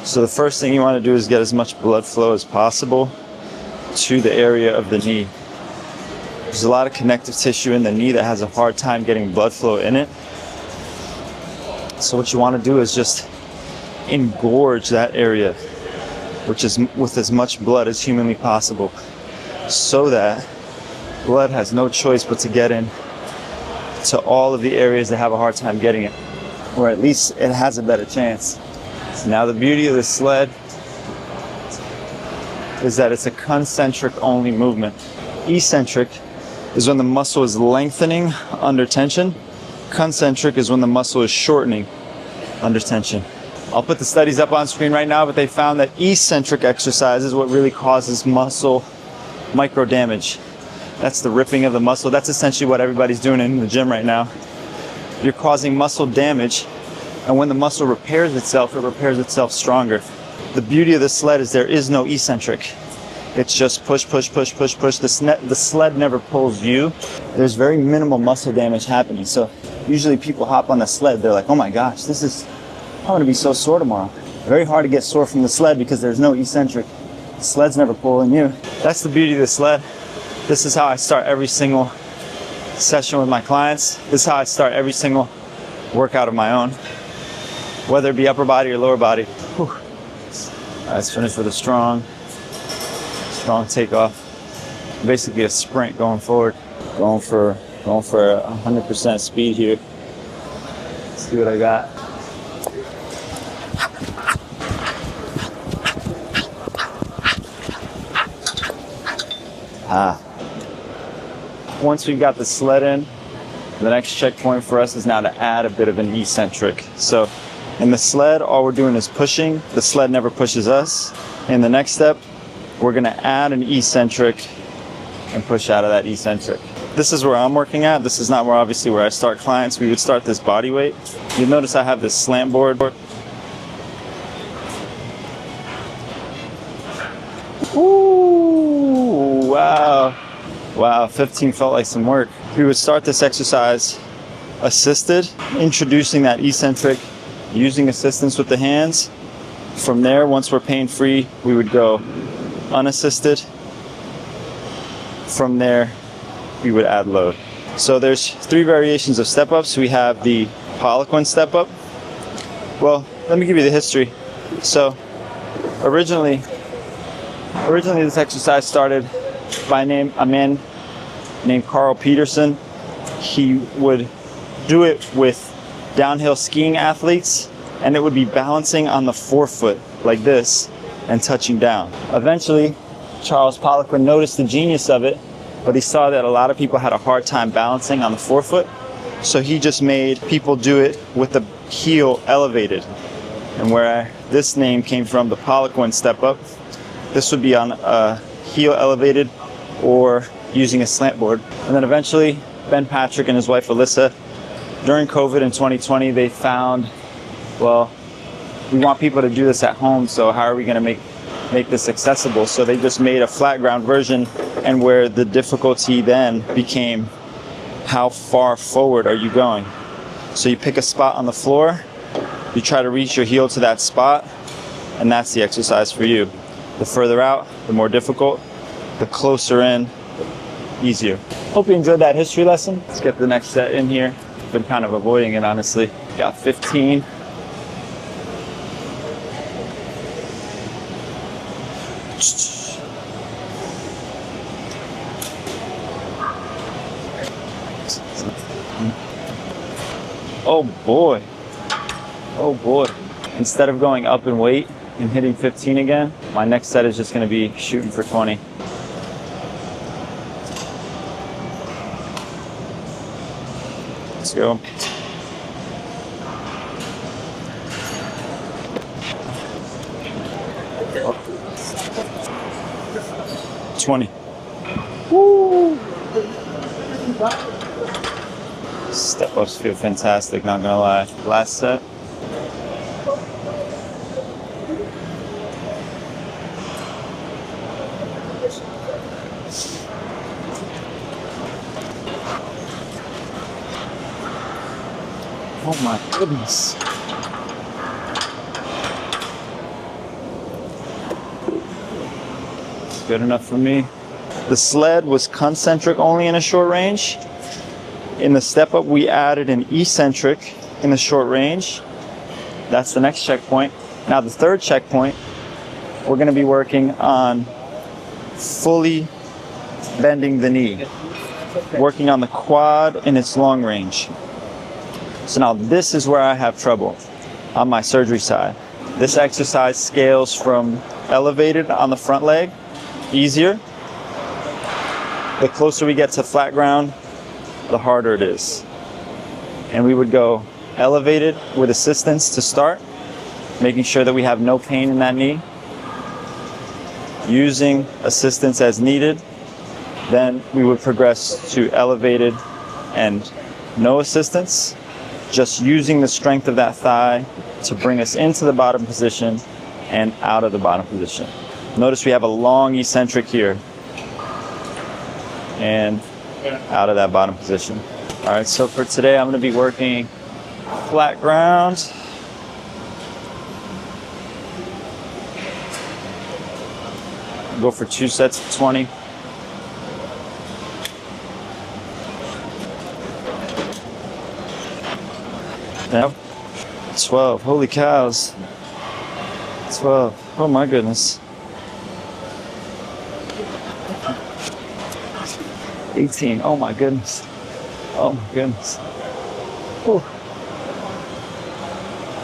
So the first thing you want to do is get as much blood flow as possible to the area of the knee. There's a lot of connective tissue in the knee that has a hard time getting blood flow in it. So what you want to do is just engorge that area, which is with as much blood as humanly possible, so that blood has no choice but to get in to all of the areas that have a hard time getting it, or at least it has a better chance. Now the beauty of the sled is that it's a concentric only movement. Eccentric is when the muscle is lengthening under tension. Concentric is when the muscle is shortening under tension. I'll put the studies up on screen right now, but they found that eccentric exercise is what really causes muscle micro damage. That's the ripping of the muscle. That's essentially what everybody's doing in the gym right now. You're causing muscle damage, and when the muscle repairs itself, it repairs itself stronger. The beauty of the sled is there is no eccentric. It's just push, push, push, push, push. The sled never pulls you. There's very minimal muscle damage happening. So usually people hop on the sled, they're like, oh my gosh, I'm gonna be so sore tomorrow. Very hard to get sore from the sled because there's no eccentric. The sled's never pulling you. That's the beauty of the sled. This is how I start every single session with my clients. This is how I start every single workout of my own, whether it be upper body or lower body. Whew. All right, let's finish with a strong takeoff. Basically a sprint going forward. Going for 100% speed here. Let's see what I got. Once we've got the sled in, the next checkpoint for us is now to add a bit of an eccentric. So in the sled, all we're doing is pushing. The sled never pushes us. In the next step, we're gonna add an eccentric and push out of that eccentric. This is where I'm working at. This is not where I start clients. We would start this body weight. You'll notice I have this slant board. Ooh, wow. Wow, 15 felt like some work. We would start this exercise assisted, introducing that eccentric, using assistance with the hands. From there, once we're pain-free, we would go unassisted. From there, we would add load. So there's 3 variations of step-ups. We have the Poliquin step-up. Well, let me give you the history. So originally this exercise started by a man named Carl Peterson. He would do it with downhill skiing athletes, and it would be balancing on the forefoot like this and touching down. Eventually, Charles Poliquin noticed the genius of it, but he saw that a lot of people had a hard time balancing on the forefoot, so he just made people do it with the heel elevated. And where this name came from, the Poliquin step up, this would be on a heel elevated or using a slant board. And then eventually, Ben Patrick and his wife Alyssa, during COVID in 2020, they found, well, we want people to do this at home, so how are we gonna make this accessible? So they just made a flat ground version, and where the difficulty then became, how far forward are you going? So you pick a spot on the floor, you try to reach your heel to that spot, and that's the exercise for you. The further out, the more difficult. The closer in, easier. Hope you enjoyed that history lesson. Let's get the next set in here. Been kind of avoiding it, honestly. Got 15. Oh boy. Oh boy. Instead of going up in weight and hitting 15 again, my next set is just going to be shooting for 20. Let's go. Oh. 20. Woo! Step ups feel fantastic, not gonna lie. Last set. Oh my goodness. good enough for me. The sled was concentric only in a short range. In the step up, we added an eccentric in the short range. That's the next checkpoint. Now the third checkpoint, we're going to be working on fully bending the knee, working on the quad in its long range. So now this is where I have trouble on my surgery side. This exercise scales from elevated on the front leg, easier. The closer we get to flat ground, the harder it is. And we would go elevated with assistance to start, making sure that we have no pain in that knee, using assistance as needed. Then we would progress to elevated and no assistance, just using the strength of that thigh to bring us into the bottom position and out of the bottom position. Notice we have a long eccentric here and out of that bottom position. All right, so for today, I'm going to be working flat ground. Go for 2 sets of 20. Now, 12. Holy cows. 12. Oh my goodness. 18. Oh my goodness. Oh my goodness. Ooh.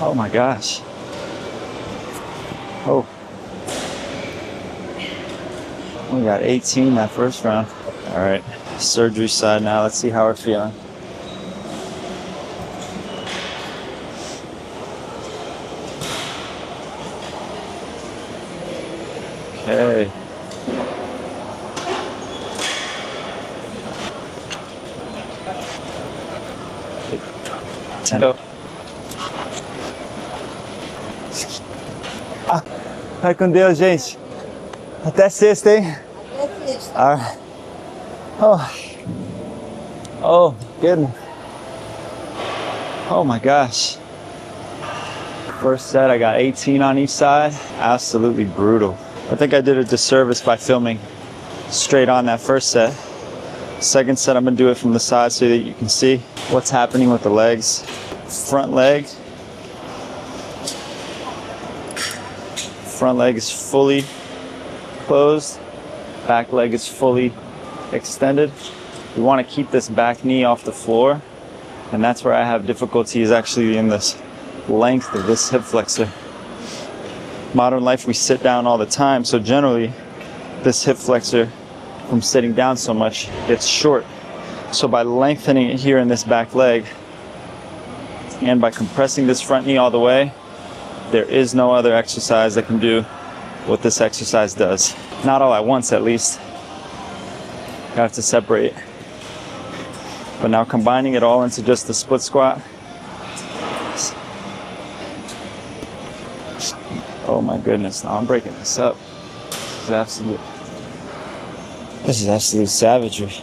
Oh my gosh. Oh. We got 18 that first round. All right. Surgery side now. Let's see how we're feeling. Okay. Ah, vai com Deus, gente. Até sexta, hein? Até sexta. Alright. Oh, goodness. Oh my gosh. First set, I got 18 on each side. Absolutely brutal. I think I did a disservice by filming straight on that first set. Second set, I'm gonna do it from the side so that you can see what's happening with the legs. Front leg is fully closed. Back leg is fully extended. We want to keep this back knee off the floor, and that's where I have difficulty, is actually in this length of this hip flexor. Modern life, we sit down all the time, so generally this hip flexor, from sitting down so much, it's short. So by lengthening it here in this back leg and by compressing this front knee all the way, there is no other exercise that can do what this exercise does. Not all at once, at least. You have to separate. But now combining it all into just the split squat. Oh my goodness, now I'm breaking this up. This is absolute savagery.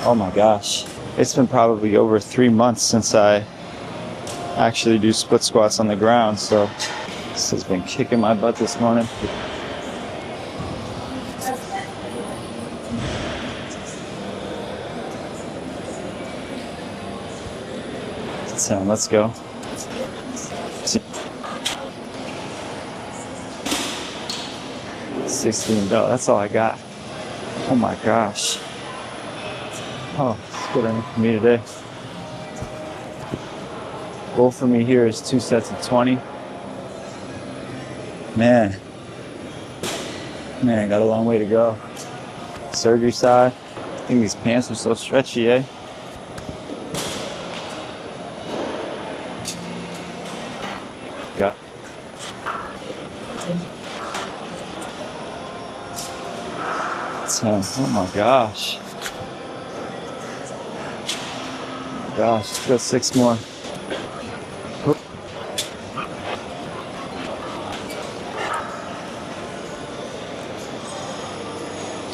Oh my gosh. It's been probably over 3 months since I actually do split squats on the ground, so this has been kicking my butt this morning. So let's go. 16, that's all I got. Oh my gosh. Oh, it's good enough for me today. Goal for me here is 2 sets of 20. Man, I got a long way to go. Surgery side, I think these pants are so stretchy, eh? Got 10. Oh my gosh. Gosh, let's go 6 more.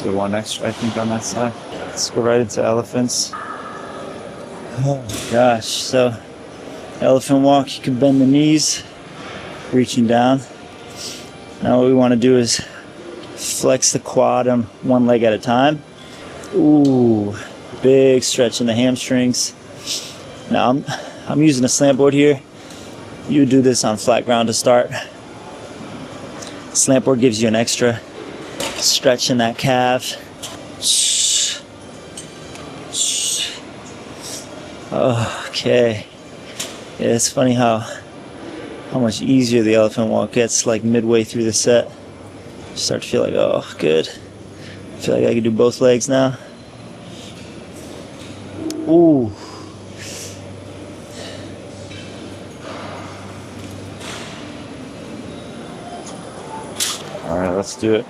Do 1 extra, I think, on that side. Let's go right into elephants. Oh my gosh. So, elephant walk, you can bend the knees, reaching down. Now what we want to do is Flex the quad on one leg at a time. Ooh, big stretch in the hamstrings. Now I'm using a slant board here. You would do this on flat ground to start. Slant board gives you an extra stretch in that calf. Okay. Yeah, it's funny how much easier the elephant walk gets like midway through the set. You start to feel like, oh, good. I feel like I can do both legs now. Ooh. All right, let's do it.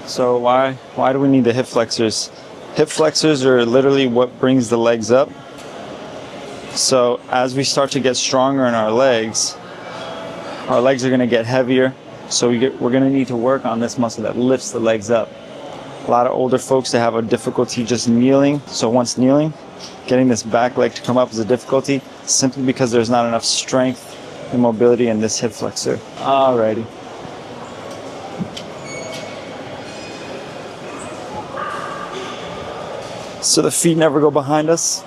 So why do we need the hip flexors? Hip flexors are literally what brings the legs up. So as we start to get stronger in our legs are going to get heavier. So we're going to need to work on this muscle that lifts the legs up. A lot of older folks, they have a difficulty just kneeling. So once kneeling, getting this back leg to come up is a difficulty simply because there's not enough strength and mobility in this hip flexor. Alrighty. So the feet never go behind us.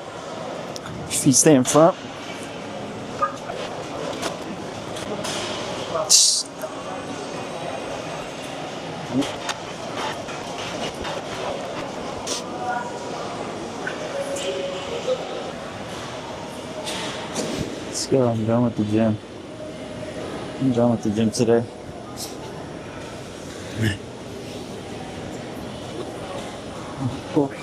Feet stay in front. Let's go. I'm done with the gym. I'm done with the gym today. Cool.